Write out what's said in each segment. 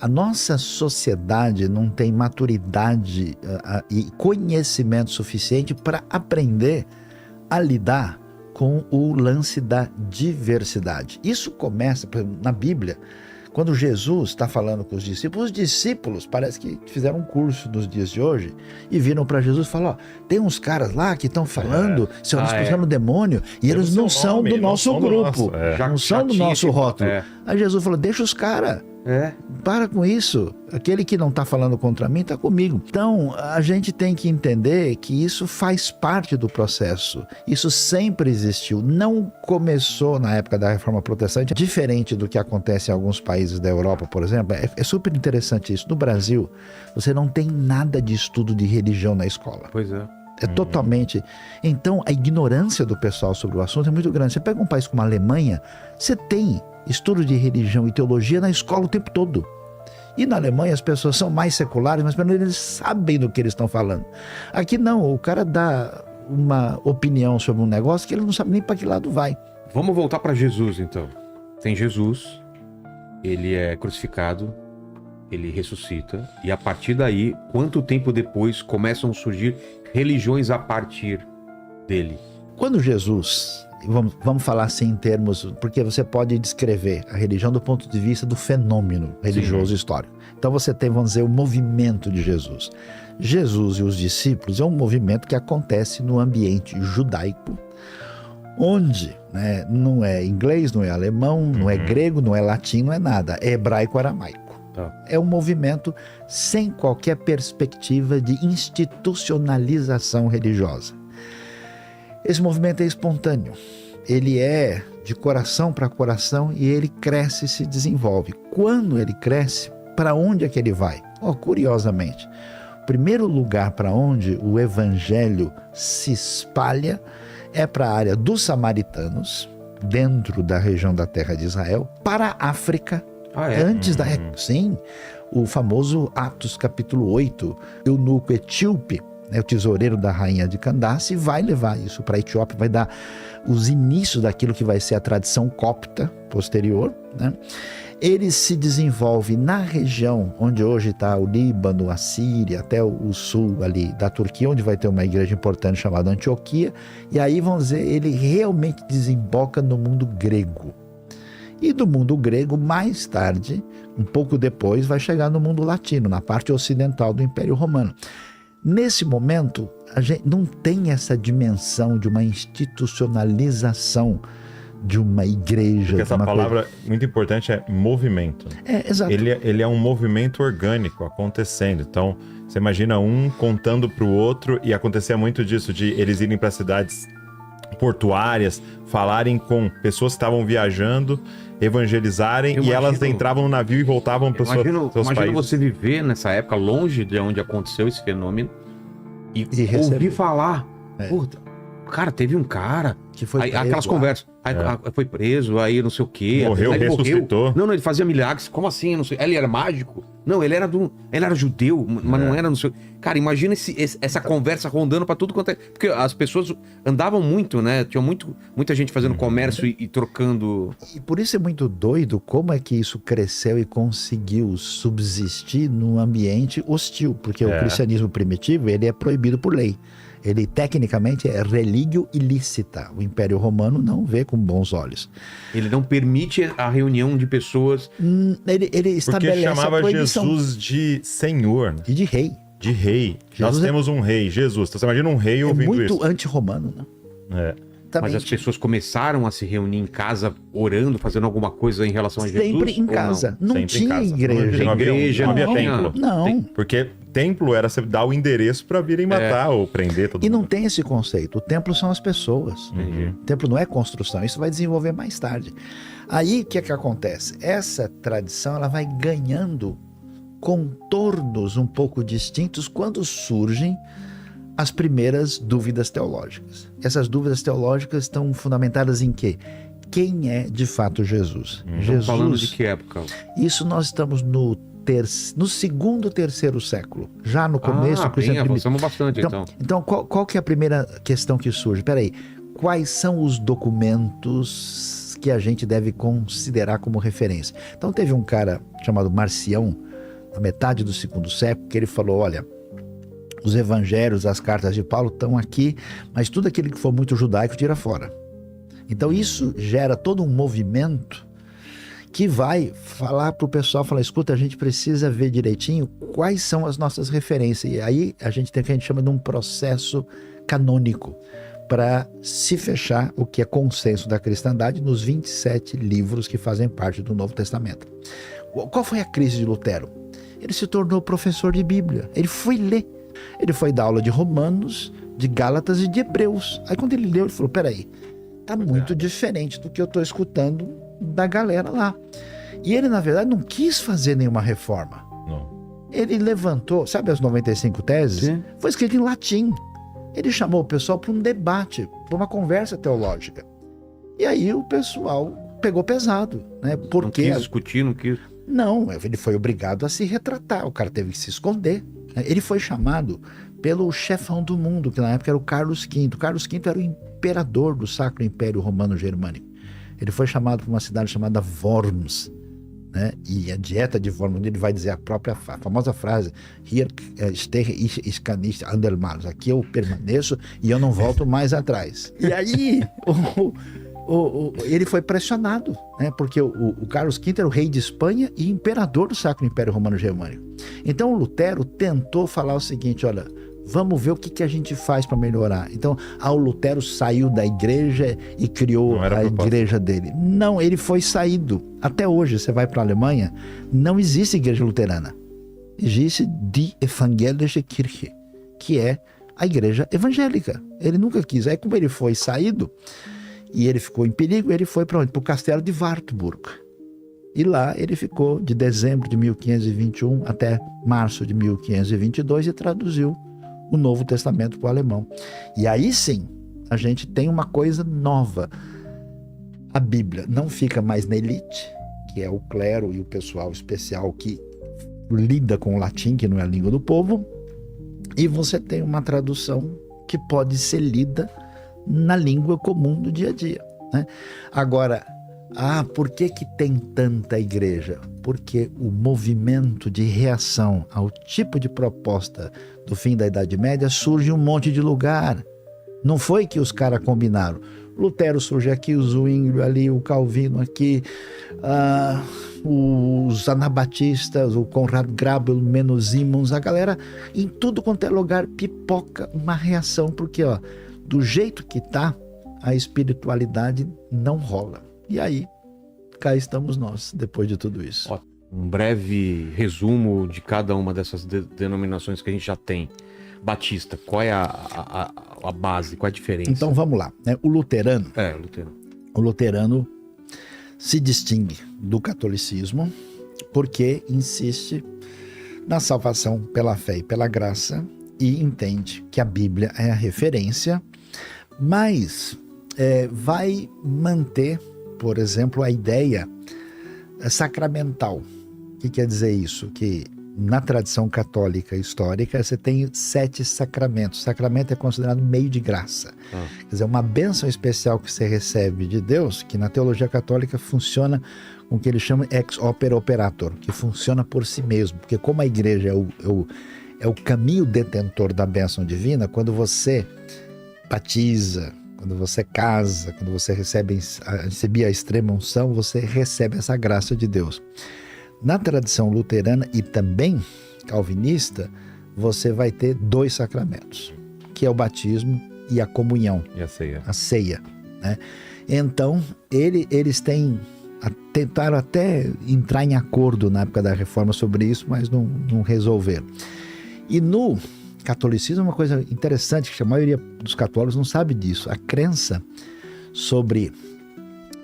A nossa sociedade não tem maturidade e conhecimento suficiente para aprender a lidar com o lance da diversidade. Isso começa, por exemplo, na Bíblia, quando Jesus está falando com os discípulos parece que fizeram um curso nos dias de hoje e viram para Jesus e falaram, ó, tem uns caras lá que estão falando, estão expulsando o demônio, e eles não são do nosso grupo, não são do nosso rótulo. Aí Jesus falou, deixa os caras. Para com isso. Aquele que não está falando contra mim está comigo. Então, a gente tem que entender que isso faz parte do processo. Isso sempre existiu. Não começou na época da Reforma Protestante, diferente do que acontece em alguns países da Europa, por exemplo. É super interessante isso. No Brasil, você não tem nada de estudo de religião na escola. Pois é. É totalmente... Então, a ignorância do pessoal sobre o assunto é muito grande. Você pega um país como a Alemanha, você tem estudo de religião e teologia na escola o tempo todo. E na Alemanha as pessoas são mais seculares, mas pelo menos eles sabem do que eles estão falando. Aqui não, o cara dá uma opinião sobre um negócio que ele não sabe nem para que lado vai. Vamos voltar para Jesus, então. Tem Jesus, ele é crucificado, ele ressuscita, e a partir daí, quanto tempo depois começam a surgir religiões a partir dele? Quando Jesus... Vamos falar assim em termos, porque você pode descrever a religião do ponto de vista do fenômeno religioso histórico. Então você tem, vamos dizer, o movimento de Jesus. Jesus e os discípulos é um movimento que acontece no ambiente judaico, onde não é inglês, não é alemão, não é grego, não é latim, não é nada, é hebraico-aramaico. É um movimento sem qualquer perspectiva de institucionalização religiosa. Esse movimento é espontâneo, ele é de coração para coração e ele cresce e se desenvolve. Quando ele cresce, para onde é que ele vai? Curiosamente, o primeiro lugar para onde o evangelho se espalha é para a área dos samaritanos, dentro da região da terra de Israel, para a África, antes da... Sim, o famoso Atos capítulo 8, eunuco etíope, o tesoureiro da rainha de Candace, vai levar isso para a Etiópia, vai dar os inícios daquilo que vai ser a tradição copta posterior. Ele se desenvolve na região onde hoje está o Líbano, a Síria, até o sul ali da Turquia, onde vai ter uma igreja importante chamada Antioquia, e aí vamos dizer, ele realmente desemboca no mundo grego. E do mundo grego, mais tarde, um pouco depois, vai chegar no mundo latino, na parte ocidental do Império Romano. Nesse momento, a gente não tem essa dimensão de uma institucionalização de uma igreja. Porque essa palavra muito importante é movimento. Exato. Ele é um movimento orgânico acontecendo. Então, você imagina um contando para o outro, e acontecia muito disso, de eles irem para cidades portuárias, falarem com pessoas que estavam viajando, evangelizarem, e elas entravam no navio e voltavam para os seus países. Imagina você viver nessa época longe de onde aconteceu esse fenômeno e ouvir falar, puta, cara, teve um cara que foi preso, aquelas conversas, foi preso, aí não sei o quê, morreu, ressuscitou. Não, ele fazia milagres. Como assim? Não sei. Ele era mágico? Não, ele era judeu, mas não era, não sei. Cara, imagina essa conversa rondando pra tudo quanto é. Porque as pessoas andavam muito, né? Tinha muita gente fazendo comércio e trocando. E por isso é muito doido como é que isso cresceu e conseguiu subsistir num ambiente hostil, porque o cristianismo primitivo, ele é proibido por lei. Ele tecnicamente é relígio ilícita. O Império Romano não vê com bons olhos. Ele não permite a reunião de pessoas. Ele estabelece porque chamava a proibição. Jesus de Senhor. E de rei. De rei. Nós temos um rei, Jesus. Então você imagina um rei ouvindo isso. É muito anti-romano, né? Mas as pessoas começaram a se reunir em casa, orando, fazendo alguma coisa em relação a Jesus? Sempre em casa. Não tinha igreja. Não havia templo. Não. Porque templo era você dar o endereço para virem matar ou prender todo mundo. E não tem esse conceito. O templo são as pessoas. O templo não é construção. Isso vai desenvolver mais tarde. Aí, o que é que acontece? Essa tradição ela vai ganhando contornos um pouco distintos quando surgem as primeiras dúvidas teológicas. Essas dúvidas teológicas estão fundamentadas em quê? Quem é de fato Jesus? Jesus, falando de que época? Isso nós estamos no segundo, terceiro século. Já no começo... avançamos bastante, então. Então, qual que é a primeira questão que surge? Peraí, quais são os documentos que a gente deve considerar como referência? Então, teve um cara chamado Marcião, na metade do segundo século, que ele falou, olha, os evangelhos, as cartas de Paulo estão aqui, mas tudo aquilo que for muito judaico tira fora. Então isso gera todo um movimento que vai falar para o pessoal, falar, escuta, a gente precisa ver direitinho quais são as nossas referências. E aí a gente tem o que a gente chama de um processo canônico para se fechar o que é consenso da cristandade nos 27 livros que fazem parte do Novo Testamento. Qual foi a crise de Lutero? Ele se tornou professor de Bíblia. Ele foi ler. Ele foi dar aula de Romanos, de Gálatas e de Hebreus. Aí quando ele leu, ele falou, peraí, tá muito diferente do que eu estou escutando da galera lá. E ele, na verdade, não quis fazer nenhuma reforma. Não. Ele levantou, sabe as 95 teses? Sim. Foi escrito em latim. Ele chamou o pessoal para um debate, para uma conversa teológica. E aí o pessoal pegou pesado, né? Porque não quis discutir, não quis... Não, ele foi obrigado a se retratar, o cara teve que se esconder. Ele foi chamado pelo chefão do mundo, que na época era o Carlos V. Carlos V era o imperador do Sacro Império Romano Germânico. Ele foi chamado para uma cidade chamada Worms, né? E a dieta de Worms, ele vai dizer a própria a famosa frase, Hier stehe ich kann nicht andermals. Aqui eu permaneço e eu não volto mais atrás. E aí ele foi pressionado, né? Porque o Carlos V era o rei de Espanha e imperador do Sacro Império Romano Germânico. Então o Lutero tentou falar o seguinte, olha, vamos ver o que a gente faz para melhorar. Então, o Lutero saiu da igreja e criou a igreja dele. Não, ele foi saído. Até hoje, você vai para a Alemanha, não existe igreja luterana. Existe Die Evangelische Kirche, que é a igreja evangélica. Ele nunca quis. Aí, como ele foi saído, e ele ficou em perigo, ele foi para onde? Para o castelo de Wartburg. E lá ele ficou de dezembro de 1521 até março de 1522 e traduziu o Novo Testamento para o alemão. E aí sim, a gente tem uma coisa nova. A Bíblia não fica mais na elite, que é o clero e o pessoal especial que lida com o latim, que não é a língua do povo, e você tem uma tradução que pode ser lida na língua comum do dia a dia, né? Agora, por que tem tanta igreja? Porque o movimento de reação ao tipo de proposta do fim da Idade Média surge em um monte de lugar. Não foi que os caras combinaram. Lutero surge aqui, o Zwinglio ali, o Calvino aqui, os anabatistas, o Conrad Grebel, o Menno Simons, a galera em tudo quanto é lugar pipoca uma reação, porque do jeito que tá, a espiritualidade não rola. E aí, cá estamos nós, depois de tudo isso. Um breve resumo de cada uma dessas denominações que a gente já tem. Batista, qual é a base, qual é a diferença? Então vamos lá, né? O luterano se distingue do catolicismo porque insiste na salvação pela fé e pela graça e entende que a Bíblia é a referência, mas vai manter, por exemplo, a ideia sacramental. O que quer dizer isso? Que na tradição católica histórica você tem 7 sacramentos. Sacramento é considerado meio de graça. Quer dizer, uma bênção especial que você recebe de Deus, que na teologia católica funciona com o que ele chama ex opere operator, que funciona por si mesmo. Porque como a igreja é o caminho detentor da bênção divina, quando batiza, quando você casa, quando você recebe a extrema unção, você recebe essa graça de Deus. Na tradição luterana e também calvinista, você vai ter 2 sacramentos, que é o batismo e a comunhão. E a ceia. A ceia, né? Então, eles tentaram até entrar em acordo na época da Reforma sobre isso, mas não resolveram. E no catolicismo, uma coisa interessante, que a maioria dos católicos não sabe disso, a crença sobre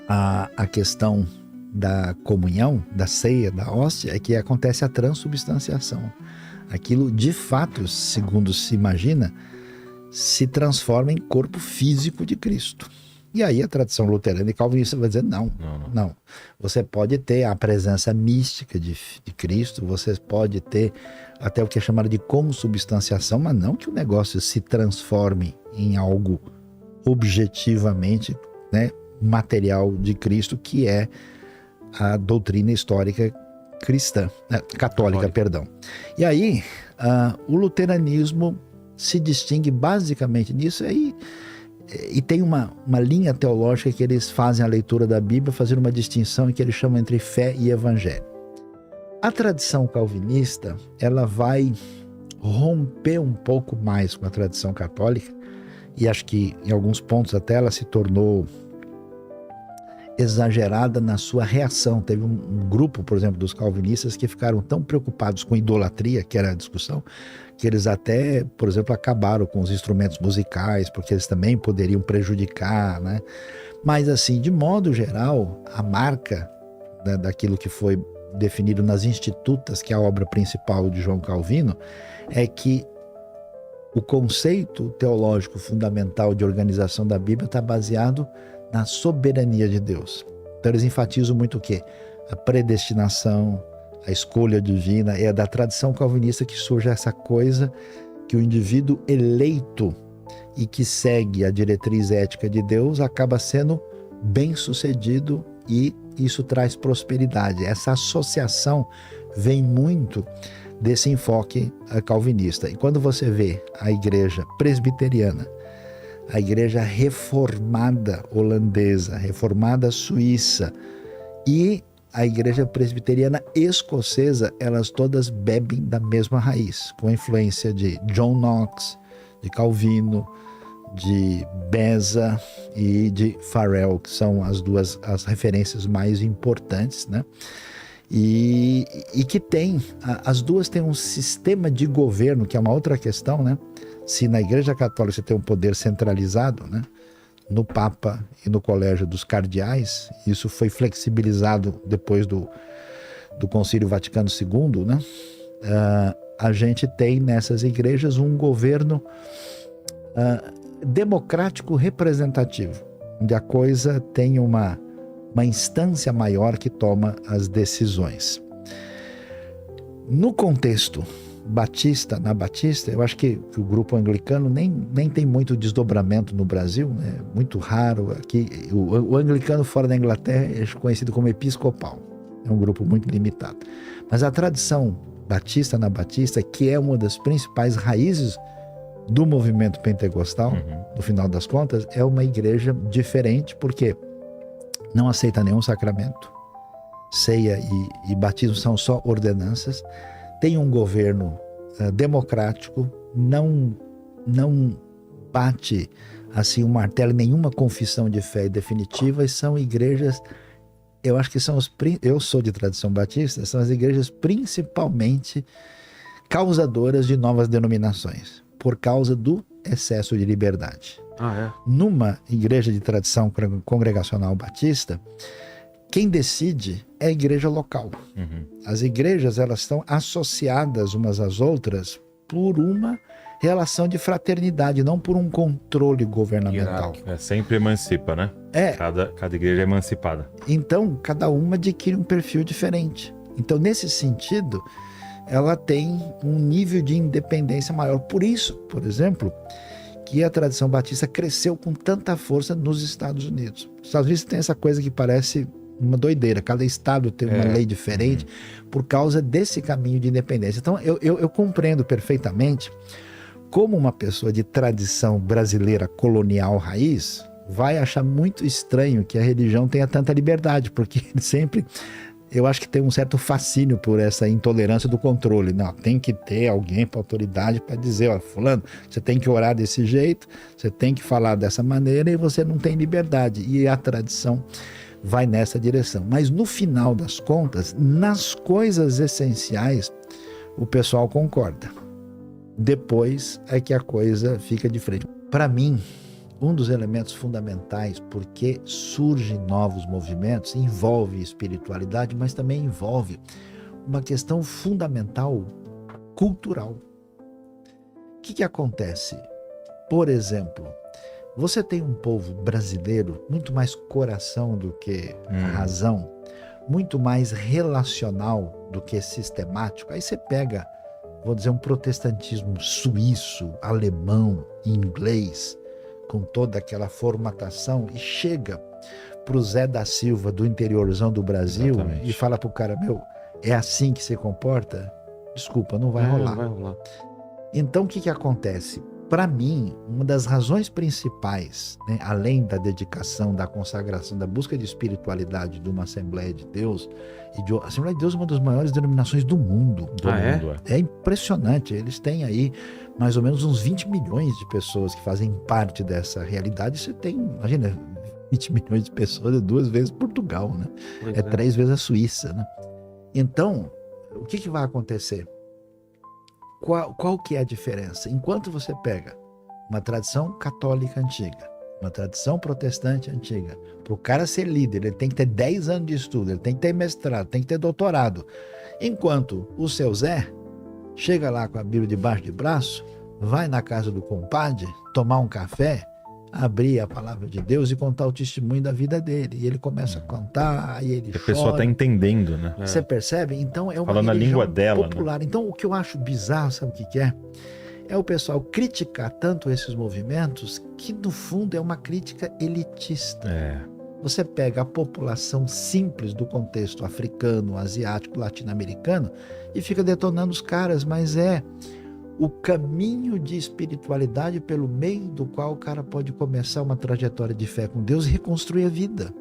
a questão da comunhão, da ceia, da hóstia, é que acontece a transubstanciação. Aquilo, de fato, segundo se imagina, se transforma em corpo físico de Cristo. E aí a tradição luterana e calvinista vai dizer não. Você pode ter a presença mística de Cristo, você pode ter até o que é chamado de consubstanciação, mas não que o negócio se transforme em algo objetivamente, né, material de Cristo, que é a doutrina histórica cristã, católica, Católica. perdão. E aí, o luteranismo se distingue basicamente nisso aí, e tem uma linha teológica que eles fazem a leitura da Bíblia, fazendo uma distinção que eles chamam entre fé e evangelho. A tradição calvinista, ela vai romper um pouco mais com a tradição católica, e acho que em alguns pontos até ela se tornou exagerada na sua reação. Teve um grupo, por exemplo, dos calvinistas que ficaram tão preocupados com idolatria, que era a discussão, que eles até, por exemplo, acabaram com os instrumentos musicais, porque eles também poderiam prejudicar, né? Mas assim, de modo geral, a marca, né, daquilo que foi definido nas Institutas, que é a obra principal de João Calvino, é que o conceito teológico fundamental de organização da Bíblia está baseado na soberania de Deus. Então eles enfatizam muito o quê? A predestinação, a escolha divina. É da tradição calvinista que surge essa coisa que o indivíduo eleito e que segue a diretriz ética de Deus acaba sendo bem-sucedido, e isso traz prosperidade. Essa associação vem muito desse enfoque calvinista. E quando você vê a igreja presbiteriana, a igreja reformada holandesa, reformada suíça e a igreja presbiteriana escocesa, elas todas bebem da mesma raiz, com a influência de John Knox, de Calvino, de Beza e de Farel, que são as referências mais importantes, né? E que as duas têm um sistema de governo, que é uma outra questão, né? Se na Igreja Católica você tem um poder centralizado, né, no Papa e no Colégio dos Cardeais, isso foi flexibilizado depois do Concílio Vaticano II, né? A gente tem nessas igrejas um governo democrático representativo, onde a coisa tem uma instância maior que toma as decisões. No contexto batista, eu acho que o grupo anglicano nem tem muito desdobramento no Brasil, né? Muito raro. Aqui, o anglicano fora da Inglaterra é conhecido como episcopal, é um grupo muito limitado. Mas a tradição batista, que é uma das principais raízes do movimento pentecostal, no final das contas, é uma igreja diferente, porque não aceita nenhum sacramento, ceia e batismo são só ordenanças, tem um governo democrático, não bate assim um martelo em nenhuma confissão de fé definitiva, e são igrejas, eu acho que eu sou de tradição batista, são as igrejas principalmente causadoras de novas denominações, por causa do excesso de liberdade. Numa igreja de tradição congregacional batista, quem decide é a igreja local. As igrejas, elas estão associadas umas às outras por uma relação de fraternidade, não por um controle governamental. Sempre emancipa, né? Cada igreja é emancipada. Então, cada uma adquire um perfil diferente. Então, nesse sentido, ela tem um nível de independência maior. Por isso, por exemplo, que a tradição batista cresceu com tanta força nos Estados Unidos. Os Estados Unidos tem essa coisa que parece uma doideira. Cada estado tem uma lei diferente por causa desse caminho de independência. Então, eu compreendo perfeitamente como uma pessoa de tradição brasileira colonial raiz vai achar muito estranho que a religião tenha tanta liberdade, porque sempre... Eu acho que tem um certo fascínio por essa intolerância do controle. Não, tem que ter alguém para autoridade para dizer, ó, fulano, você tem que orar desse jeito, você tem que falar dessa maneira, e você não tem liberdade. E a tradição vai nessa direção. Mas no final das contas, nas coisas essenciais, o pessoal concorda. Depois é que a coisa fica diferente. Para mim, um dos elementos fundamentais porque surgem novos movimentos envolve espiritualidade, mas também envolve uma questão fundamental cultural. O que acontece? Por exemplo, você tem um povo brasileiro muito mais coração do que razão, muito mais relacional do que sistemático. Aí você pega, vou dizer, um protestantismo suíço, alemão, inglês, com toda aquela formatação, e chega pro Zé da Silva do interiorzão do Brasil. Exatamente. E fala pro cara, é assim que se comporta, desculpa, não vai rolar. Não vai rolar. Então, o que acontece? Para mim, uma das razões principais, né, além da dedicação, da consagração, da busca de espiritualidade de uma Assembleia de Deus, a Assembleia de Deus é uma das maiores denominações do mundo. É impressionante. Eles têm aí mais ou menos uns 20 milhões de pessoas que fazem parte dessa realidade. Você tem, imagina, 20 milhões de pessoas é 2 vezes Portugal, né? É 3 vezes a Suíça, né? Então, o que vai acontecer? Qual que é a diferença? Enquanto você pega uma tradição católica antiga, uma tradição protestante antiga, para o cara ser líder, ele tem que ter 10 anos de estudo, ele tem que ter mestrado, tem que ter doutorado. Enquanto o seu Zé chega lá com a Bíblia debaixo do braço, vai na casa do compadre, tomar um café, abrir a palavra de Deus e contar o testemunho da vida dele. E ele começa a contar, aí ele chora. A pessoa está entendendo, né? Você percebe? Então é uma falando a língua dela, popular. Né? Então o que eu acho bizarro, sabe o que é? É o pessoal criticar tanto esses movimentos que no fundo é uma crítica elitista. Você pega a população simples do contexto africano, asiático, latino-americano e fica detonando os caras, mas é o caminho de espiritualidade pelo meio do qual o cara pode começar uma trajetória de fé com Deus e reconstruir a vida.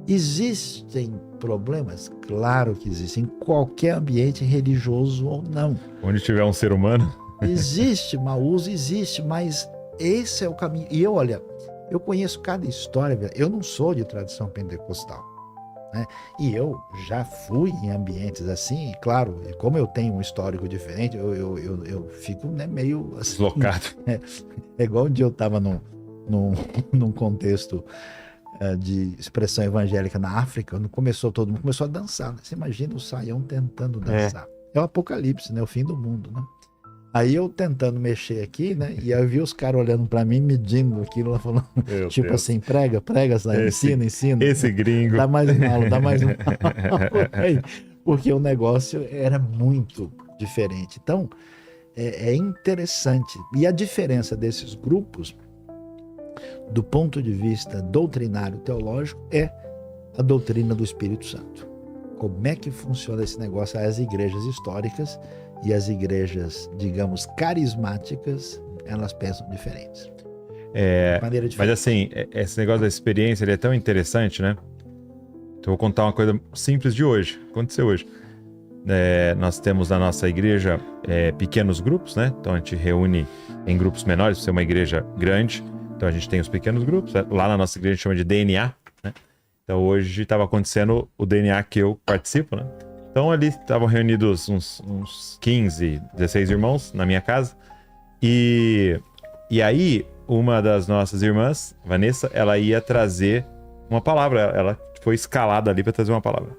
Existem problemas? Claro que existem, em qualquer ambiente religioso ou não. Onde tiver um ser humano. Existe mau uso, existe, mas esse é o caminho. E olha, eu conheço cada história, eu não sou de tradição pentecostal. Né? E eu já fui em ambientes assim, e claro, como eu tenho um histórico diferente, eu fico, né, meio assim, deslocado. É igual um dia eu estava num contexto de expressão evangélica na África, todo mundo começou a dançar. Né? Você imagina o Saião tentando dançar. É o apocalipse, né? O fim do mundo, né? Aí eu tentando mexer aqui, né? E aí eu vi os caras olhando pra mim, medindo aquilo, lá falando, tipo Deus. Assim, prega, ensina. Esse gringo. Dá mais uma aula. Porque o negócio era muito diferente. Então, é interessante. E a diferença desses grupos, do ponto de vista doutrinário teológico, é a doutrina do Espírito Santo. Como é que funciona esse negócio? As igrejas históricas e as igrejas, digamos, carismáticas, elas pensam diferentes. Maneira diferente. Mas assim, esse negócio da experiência, ele é tão interessante, né? Então eu vou contar uma coisa simples de hoje, aconteceu hoje. Nós temos na nossa igreja pequenos grupos, né? Então a gente reúne em grupos menores, para ser uma igreja grande. Então a gente tem os pequenos grupos, lá na nossa igreja a gente chama de DNA, né? Então hoje estava acontecendo o DNA que eu participo, né? Então ali estavam reunidos uns 15, 16 irmãos na minha casa. E aí uma das nossas irmãs, Vanessa, ela ia trazer uma palavra. Ela foi escalada ali para trazer uma palavra.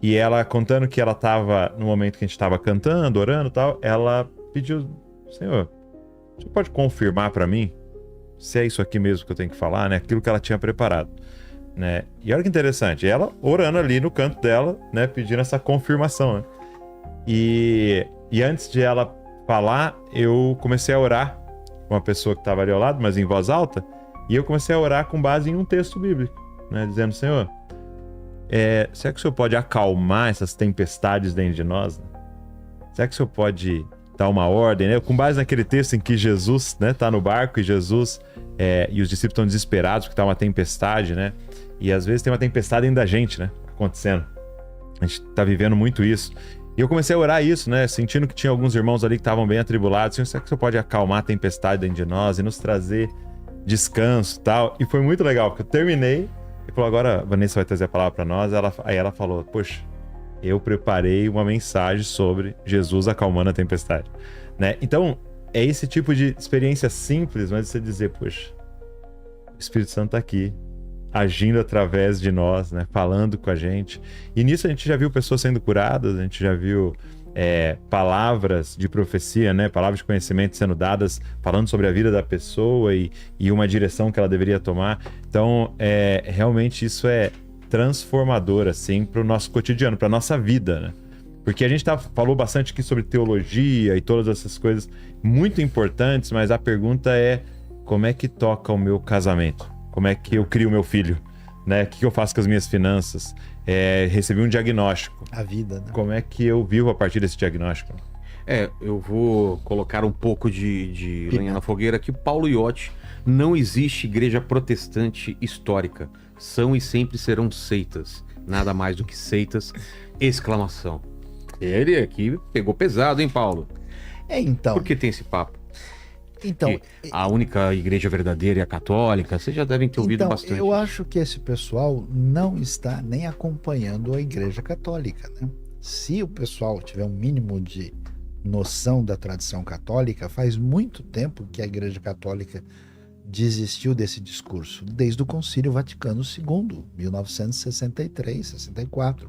E ela contando que ela estava, no momento que a gente estava cantando, orando e tal, ela pediu, Senhor, você pode confirmar para mim se é isso aqui mesmo que eu tenho que falar, né? Aquilo que ela tinha preparado. Né? E olha que interessante, ela orando ali no canto dela, né, pedindo essa confirmação, né? E antes de ela falar, eu comecei a orar com uma pessoa que estava ali ao lado, mas em voz alta, e eu comecei a orar com base em um texto bíblico, né, dizendo, Senhor, será que o Senhor pode acalmar essas tempestades dentro de nós? Né? Será que o Senhor pode dar uma ordem, né? Com base naquele texto em que Jesus, né, tá no barco e Jesus e os discípulos estão desesperados porque tá uma tempestade, né? E às vezes tem uma tempestade dentro da gente, né? Acontecendo. A gente tá vivendo muito isso. E eu comecei a orar isso, né? Sentindo que tinha alguns irmãos ali que estavam bem atribulados. Senhor, será que o Senhor pode acalmar a tempestade dentro de nós e nos trazer descanso e tal? E foi muito legal, porque eu terminei e falou, agora a Vanessa vai trazer a palavra para nós. Aí ela falou, poxa, eu preparei uma mensagem sobre Jesus acalmando a tempestade, né? Então, é esse tipo de experiência simples, mas você dizer, poxa, o Espírito Santo tá aqui, agindo através de nós, né? Falando com a gente. E nisso a gente já viu pessoas sendo curadas, a gente já viu palavras de profecia, né? Palavras de conhecimento sendo dadas, falando sobre a vida da pessoa e uma direção que ela deveria tomar. Então, realmente isso é transformador, assim, para o nosso cotidiano, para nossa vida, né? Porque a gente falou bastante aqui sobre teologia e todas essas coisas muito importantes, mas a pergunta é, como é que toca o meu casamento? Como é que eu crio o meu filho? né? O que eu faço com as minhas finanças? Recebi um diagnóstico. A vida, né? Como é que eu vivo a partir desse diagnóstico? Eu vou colocar um pouco de lenha na fogueira aqui. Paulo Iotti, não existe igreja protestante histórica. São e sempre serão seitas. Nada mais do que seitas, exclamação. Ele aqui pegou pesado, hein, Paulo? Então... Por que tem esse papo? Então, que a única igreja verdadeira é a católica. Vocês já devem ter ouvido bastante. Eu acho que esse pessoal não está nem acompanhando a igreja católica, né? Se o pessoal tiver um mínimo de noção da tradição católica, faz muito tempo que a igreja católica desistiu desse discurso, desde o Concílio Vaticano II, 1963, 64.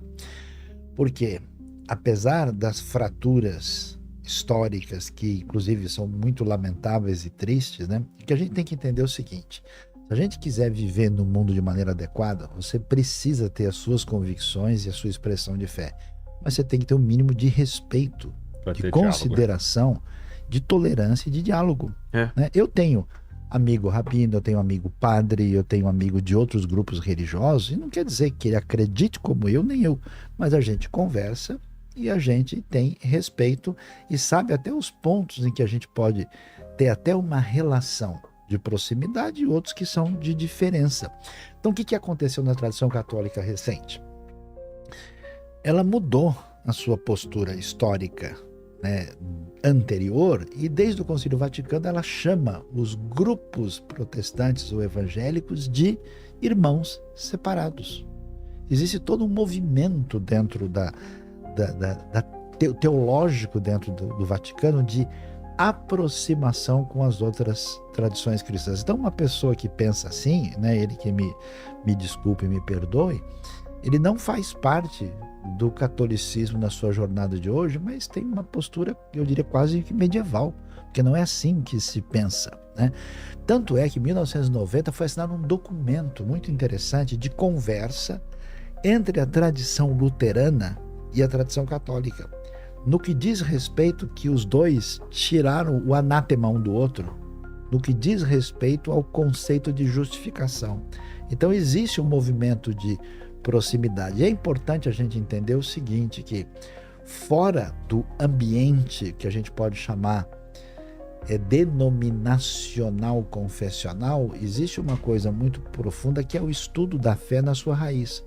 Porque, apesar das fraturas históricas, que inclusive são muito lamentáveis e tristes, né? Que a gente tem que entender o seguinte: se a gente quiser viver no mundo de maneira adequada, você precisa ter as suas convicções e a sua expressão de fé. Mas você tem que ter um mínimo de respeito, de consideração, de tolerância e de diálogo. Né? Eu tenho amigo rabino, eu tenho amigo padre, eu tenho amigo de outros grupos religiosos, e não quer dizer que ele acredite como eu, nem eu, mas a gente conversa e a gente tem respeito e sabe até os pontos em que a gente pode ter até uma relação de proximidade e outros que são de diferença. Então, o que aconteceu na tradição católica recente? Ela mudou a sua postura histórica, né, anterior, e desde o Concílio Vaticano ela chama os grupos protestantes ou evangélicos de irmãos separados. Existe todo um movimento dentro teológico dentro do Vaticano de aproximação com as outras tradições cristãs. Então, uma pessoa que pensa assim, né, ele que me desculpe e me perdoe, ele não faz parte do catolicismo na sua jornada de hoje, mas tem uma postura, eu diria, quase que medieval, porque não é assim que se pensa, né? Tanto é que em 1990 foi assinado um documento muito interessante de conversa entre a tradição luterana e a tradição católica, no que diz respeito que os dois tiraram o anátema um do outro, no que diz respeito ao conceito de justificação. Então existe um movimento de proximidade. E é importante a gente entender o seguinte, que fora do ambiente que a gente pode chamar denominacional confessional, existe uma coisa muito profunda que é o estudo da fé na sua raiz.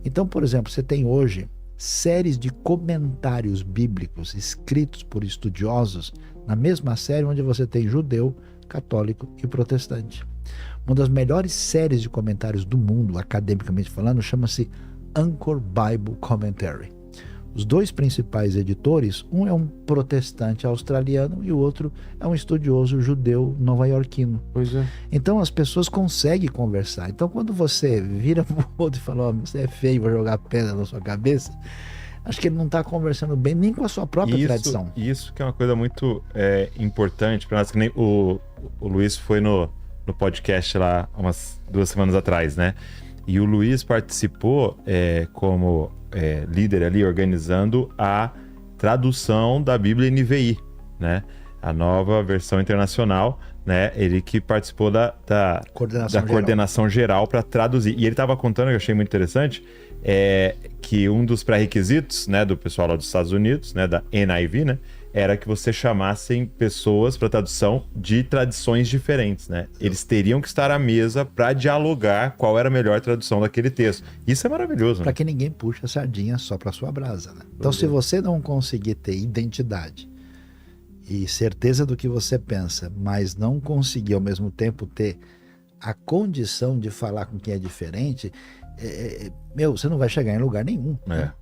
Então, por exemplo, você tem hoje séries de comentários bíblicos escritos por estudiosos na mesma série onde você tem judeu, católico e protestante. Uma das melhores séries de comentários do mundo, academicamente falando, chama-se Anchor Bible Commentary. Os dois principais editores, um é um protestante australiano e o outro é um estudioso judeu nova-iorquino. Pois é. Então as pessoas conseguem conversar. Então quando você vira pro outro e fala, oh, você é feio, vou jogar pedra na sua cabeça, acho que ele não está conversando bem nem com a sua própria tradição. Isso que é uma coisa muito importante para nós, que nem o Luiz foi no podcast lá umas 2 semanas atrás, né? E o Luiz participou como líder ali, organizando a tradução da Bíblia NVI, né? A nova versão internacional, né? Ele que participou da coordenação geral para traduzir. E ele estava contando, que eu achei muito interessante, que um dos pré-requisitos, né, do pessoal lá dos Estados Unidos, né, da NIV, né, era que você chamassem pessoas para tradução de tradições diferentes, né? Eles teriam que estar à mesa para dialogar qual era a melhor tradução daquele texto. Isso é maravilhoso, né? Para que ninguém puxe a sardinha só para sua brasa, né? Então, se você não conseguir ter identidade e certeza do que você pensa, mas não conseguir ao mesmo tempo ter a condição de falar com quem é diferente, você não vai chegar em lugar nenhum. Né?